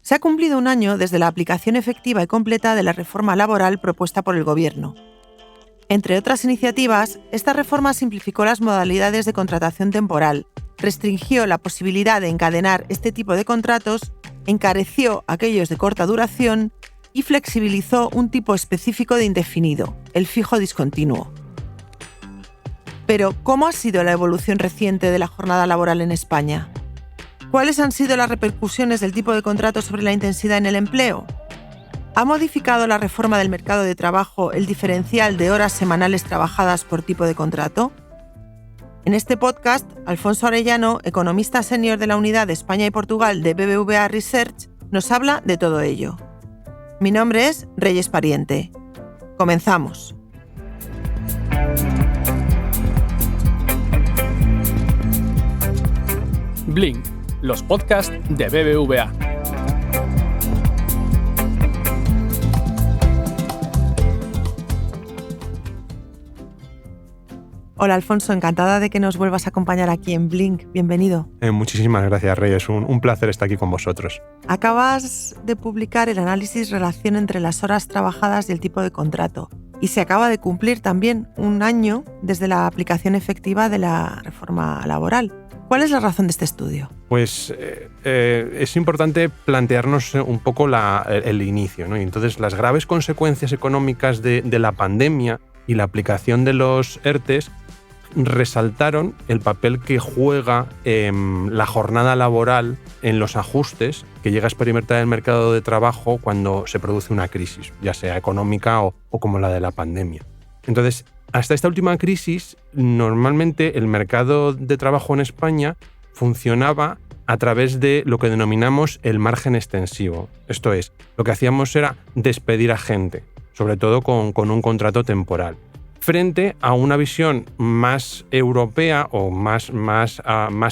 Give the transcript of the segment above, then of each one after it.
Se ha cumplido un año desde la aplicación efectiva y completa de la reforma laboral propuesta por el Gobierno. Entre otras iniciativas, esta reforma simplificó las modalidades de contratación temporal, restringió la posibilidad de encadenar este tipo de contratos, encareció aquellos de corta duración y flexibilizó un tipo específico de indefinido, el fijo discontinuo. Pero, ¿cómo ha sido la evolución reciente de la jornada laboral en España? ¿Cuáles han sido las repercusiones del tipo de contrato sobre la intensidad en el empleo? ¿Ha modificado la reforma del mercado de trabajo el diferencial de horas semanales trabajadas por tipo de contrato? En este podcast, Alfonso Arellano, economista senior de la Unidad de España y Portugal de BBVA Research, nos habla de todo ello. Mi nombre es Reyes Pariente. Comenzamos. Blink, los podcasts de BBVA. Hola Alfonso, encantada de que nos vuelvas a acompañar aquí en Blink. Bienvenido. Muchísimas gracias, Reyes. Un placer estar aquí con vosotros. Acabas de publicar el análisis relación entre las horas trabajadas y el tipo de contrato. Y se acaba de cumplir también un año desde la aplicación efectiva de la reforma laboral. ¿Cuál es la razón de este estudio? Pues es importante plantearnos un poco el inicio, ¿no? Y entonces, las graves consecuencias económicas de la pandemia y la aplicación de los ERTEs resaltaron el papel que juega la jornada laboral en los ajustes que llega a experimentar el mercado de trabajo cuando se produce una crisis, ya sea económica o como la de la pandemia. Entonces, hasta esta última crisis, normalmente el mercado de trabajo en España funcionaba a través de lo que denominamos el margen extensivo. Esto es, lo que hacíamos era despedir a gente, sobre todo con un contrato temporal, frente a una visión más europea o más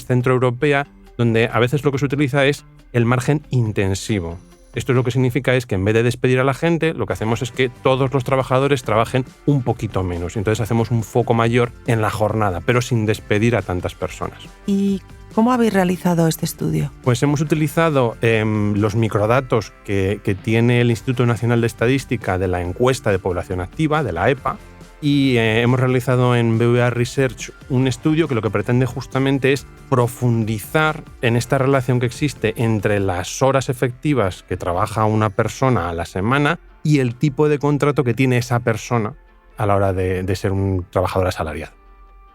centroeuropea, donde a veces lo que se utiliza es el margen intensivo. Esto lo que significa es que en vez de despedir a la gente, lo que hacemos es que todos los trabajadores trabajen un poquito menos. Entonces hacemos un foco mayor en la jornada, pero sin despedir a tantas personas. ¿Y cómo habéis realizado este estudio? Pues hemos utilizado los microdatos que tiene el Instituto Nacional de Estadística de la encuesta de población activa, de la EPA, y hemos realizado en BBVA Research un estudio que lo que pretende justamente es profundizar en esta relación que existe entre las horas efectivas que trabaja una persona a la semana y el tipo de contrato que tiene esa persona a la hora de ser un trabajador asalariado.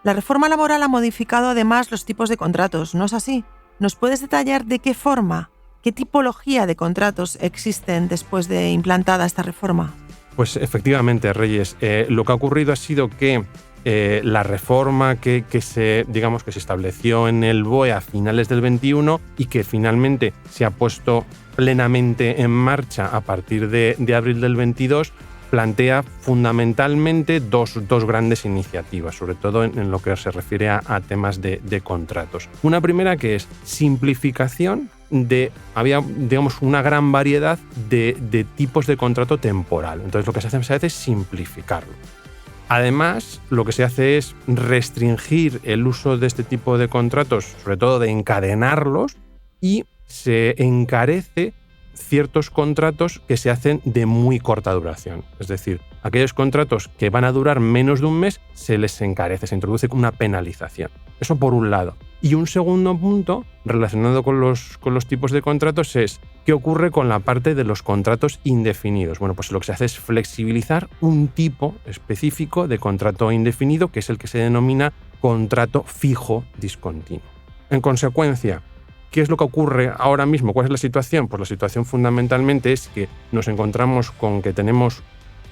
La reforma laboral ha modificado además los tipos de contratos, ¿no es así? ¿Nos puedes detallar de qué forma, qué tipología de contratos existen después de implantada esta reforma? Pues efectivamente, Reyes, lo que ha ocurrido ha sido que la reforma que se estableció en el BOE a finales del 21 y que finalmente se ha puesto plenamente en marcha a partir de abril del 22, plantea fundamentalmente dos grandes iniciativas, sobre todo en lo que se refiere a temas de contratos. Una primera que es simplificación había una gran variedad de tipos de contrato temporal. Entonces lo que se hace es simplificarlo. Además, lo que se hace es restringir el uso de este tipo de contratos, sobre todo de encadenarlos, y se encarece ciertos contratos que se hacen de muy corta duración. Es decir, aquellos contratos que van a durar menos de un mes se les encarece, se introduce una penalización. Eso por un lado. Y un segundo punto relacionado con los tipos de contratos es qué ocurre con la parte de los contratos indefinidos. Bueno, pues lo que se hace es flexibilizar un tipo específico de contrato indefinido, que es el que se denomina contrato fijo discontinuo. En consecuencia, ¿qué es lo que ocurre ahora mismo? ¿Cuál es la situación? Pues la situación fundamentalmente es que nos encontramos con que tenemos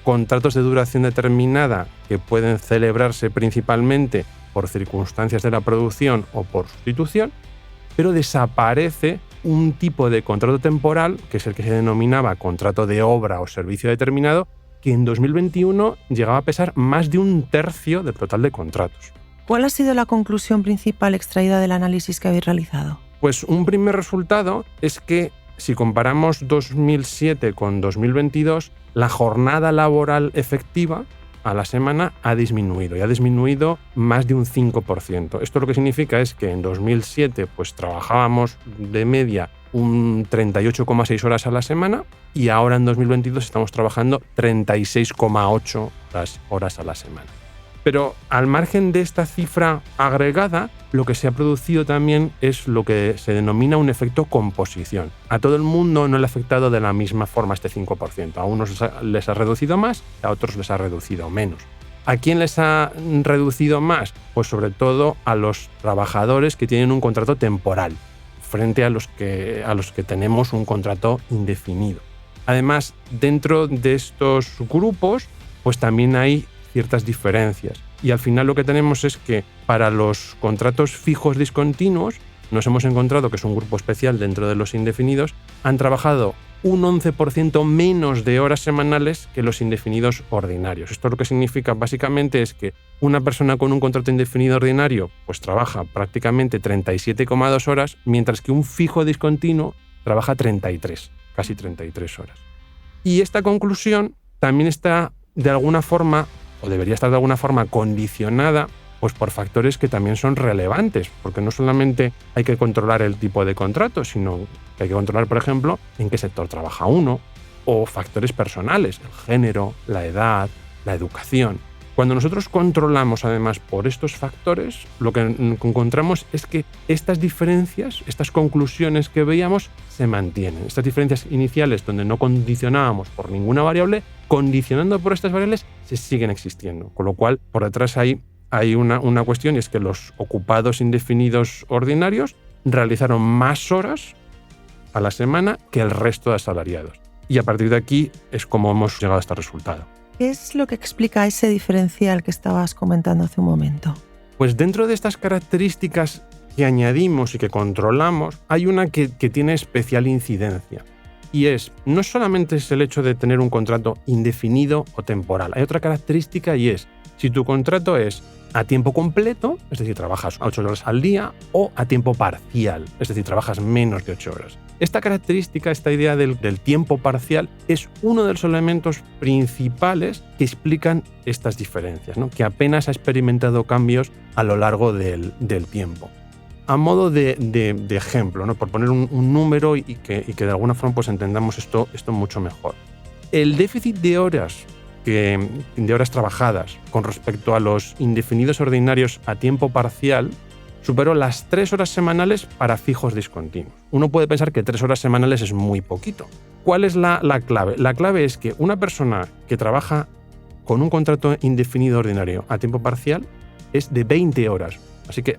contratos de duración determinada que pueden celebrarse principalmente por circunstancias de la producción o por sustitución, pero desaparece un tipo de contrato temporal, que es el que se denominaba contrato de obra o servicio determinado, que en 2021 llegaba a pesar más de un tercio del total de contratos. ¿Cuál ha sido la conclusión principal extraída del análisis que habéis realizado? Pues un primer resultado es que si comparamos 2007 con 2022, la jornada laboral efectiva a la semana ha disminuido, y ha disminuido más de un 5%. Esto lo que significa es que en 2007 pues trabajábamos de media un 38,6 horas a la semana y ahora en 2022 estamos trabajando 36,8 horas a la semana. Pero al margen de esta cifra agregada, lo que se ha producido también es lo que se denomina un efecto composición. A todo el mundo no le ha afectado de la misma forma este 5%. A unos les ha reducido más, a otros les ha reducido menos. ¿A quién les ha reducido más? Pues sobre todo a los trabajadores que tienen un contrato temporal, frente a los que tenemos un contrato indefinido. Además, dentro de estos grupos, pues también hay ciertas diferencias. Y al final lo que tenemos es que para los contratos fijos discontinuos, nos hemos encontrado que es un grupo especial dentro de los indefinidos, han trabajado un 11% menos de horas semanales que los indefinidos ordinarios. Esto lo que significa básicamente es que una persona con un contrato indefinido ordinario pues trabaja prácticamente 37,2 horas, mientras que un fijo discontinuo trabaja 33, casi 33 horas. Y esta conclusión también está de alguna forma, o debería estar de alguna forma condicionada pues por factores que también son relevantes, porque no solamente hay que controlar el tipo de contrato, sino que hay que controlar, por ejemplo, en qué sector trabaja uno, o factores personales, el género, la edad, la educación. Cuando nosotros controlamos además por estos factores, lo que encontramos es que estas diferencias, estas conclusiones que veíamos, se mantienen. Estas diferencias iniciales donde no condicionábamos por ninguna variable, condicionando por estas variables, se siguen existiendo. Con lo cual, por detrás hay una cuestión, y es que los ocupados indefinidos ordinarios realizaron más horas a la semana que el resto de asalariados. Y a partir de aquí es como hemos llegado a este resultado. ¿Qué es lo que explica ese diferencial que estabas comentando hace un momento? Pues dentro de estas características que añadimos y que controlamos, hay una que tiene especial incidencia. Y no solamente es el hecho de tener un contrato indefinido o temporal. Hay otra característica, y es si tu contrato es a tiempo completo, es decir, trabajas 8 horas al día, o a tiempo parcial, es decir, trabajas menos de 8 horas. Esta característica, esta idea del tiempo parcial, es uno de los elementos principales que explican estas diferencias, ¿no? Que apenas ha experimentado cambios a lo largo del tiempo. A modo de ejemplo, ¿no? Por poner un número y que de alguna forma pues entendamos esto mucho mejor. El déficit de horas trabajadas con respecto a los indefinidos ordinarios a tiempo parcial superó las 3 horas semanales para fijos discontinuos. Uno puede pensar que 3 horas semanales es muy poquito. ¿Cuál es la clave? La clave es que una persona que trabaja con un contrato indefinido ordinario a tiempo parcial es de 20 horas. Así que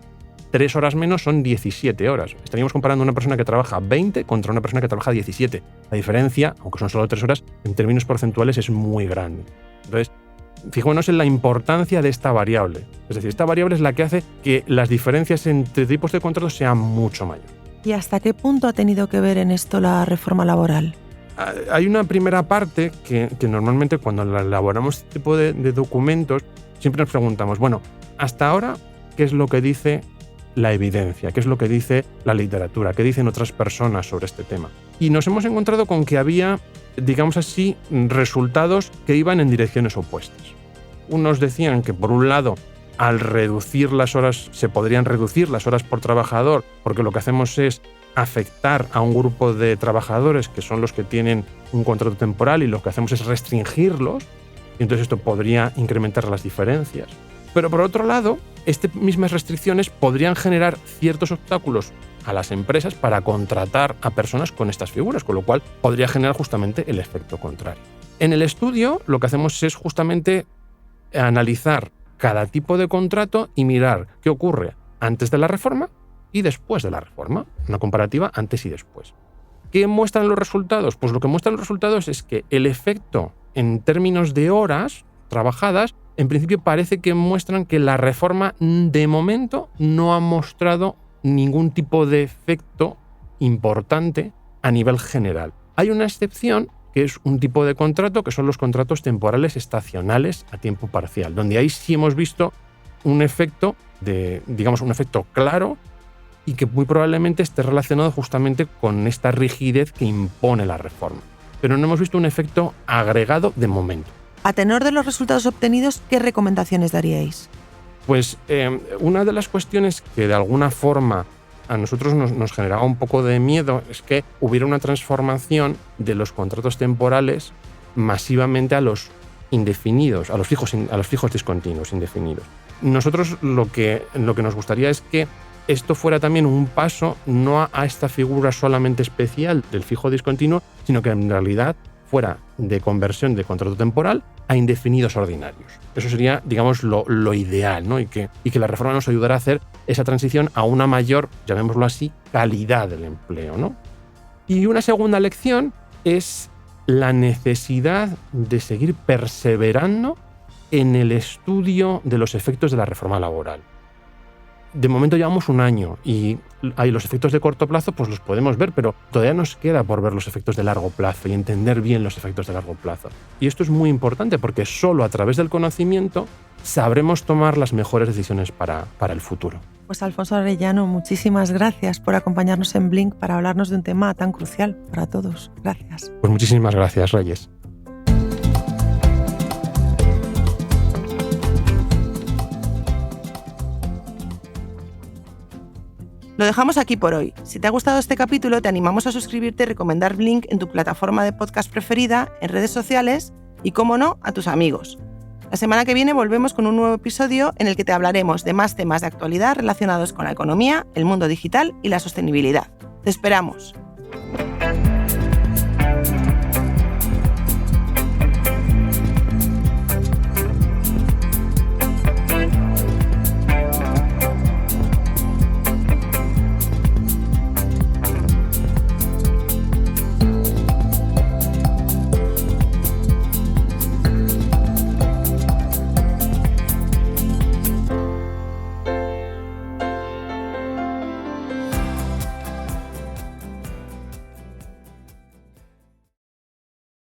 3 horas menos son 17 horas. Estaríamos comparando una persona que trabaja 20 contra una persona que trabaja 17. La diferencia, aunque son solo 3 horas, en términos porcentuales es muy grande. Entonces, fijémonos en la importancia de esta variable. Es decir, esta variable es la que hace que las diferencias entre tipos de contratos sean mucho mayores. ¿Y hasta qué punto ha tenido que ver en esto la reforma laboral? Hay una primera parte que normalmente cuando elaboramos este tipo de documentos siempre nos preguntamos, bueno, hasta ahora, ¿qué es lo que dice la evidencia? ¿Qué es lo que dice la literatura? ¿Qué dicen otras personas sobre este tema? Y nos hemos encontrado con que había, digamos así, resultados que iban en direcciones opuestas. Unos decían que, por un lado, al reducir las horas, se podrían reducir las horas por trabajador, porque lo que hacemos es afectar a un grupo de trabajadores que son los que tienen un contrato temporal, y lo que hacemos es restringirlos, y entonces esto podría incrementar las diferencias. Pero por otro lado, estas mismas restricciones podrían generar ciertos obstáculos a las empresas para contratar a personas con estas figuras, con lo cual podría generar justamente el efecto contrario. En el estudio lo que hacemos es justamente analizar cada tipo de contrato y mirar qué ocurre antes de la reforma y después de la reforma, una comparativa antes y después. ¿Qué muestran los resultados? Pues lo que muestran los resultados es que el efecto en términos de horas trabajadas, en principio parece que muestran que la reforma de momento no ha mostrado ningún tipo de efecto importante a nivel general. Hay una excepción, que es un tipo de contrato, que son los contratos temporales estacionales a tiempo parcial, donde ahí sí hemos visto un efecto un efecto claro, y que muy probablemente esté relacionado justamente con esta rigidez que impone la reforma. Pero no hemos visto un efecto agregado de momento. A tenor de los resultados obtenidos, ¿qué recomendaciones daríais? Pues una de las cuestiones que de alguna forma a nosotros nos generaba un poco de miedo es que hubiera una transformación de los contratos temporales masivamente a los indefinidos, a los fijos discontinuos indefinidos. Nosotros lo que nos gustaría es que esto fuera también un paso no a esta figura solamente especial del fijo discontinuo, sino que en realidad fuera de conversión de contrato temporal a indefinidos ordinarios. Eso sería, digamos, lo ideal, ¿no? Y que la reforma nos ayudara a hacer esa transición a una mayor, llamémoslo así, calidad del empleo, ¿no? Y una segunda lección es la necesidad de seguir perseverando en el estudio de los efectos de la reforma laboral. De momento llevamos un año y hay los efectos de corto plazo, pues los podemos ver, pero todavía nos queda por ver los efectos de largo plazo y entender bien los efectos de largo plazo. Y esto es muy importante porque solo a través del conocimiento sabremos tomar las mejores decisiones para el futuro. Pues Alfonso Arellano, muchísimas gracias por acompañarnos en Blink para hablarnos de un tema tan crucial para todos. Gracias. Pues muchísimas gracias, Reyes. Lo dejamos aquí por hoy. Si te ha gustado este capítulo, te animamos a suscribirte y recomendar Blink en tu plataforma de podcast preferida, en redes sociales y, cómo no, a tus amigos. La semana que viene volvemos con un nuevo episodio en el que te hablaremos de más temas de actualidad relacionados con la economía, el mundo digital y la sostenibilidad. ¡Te esperamos!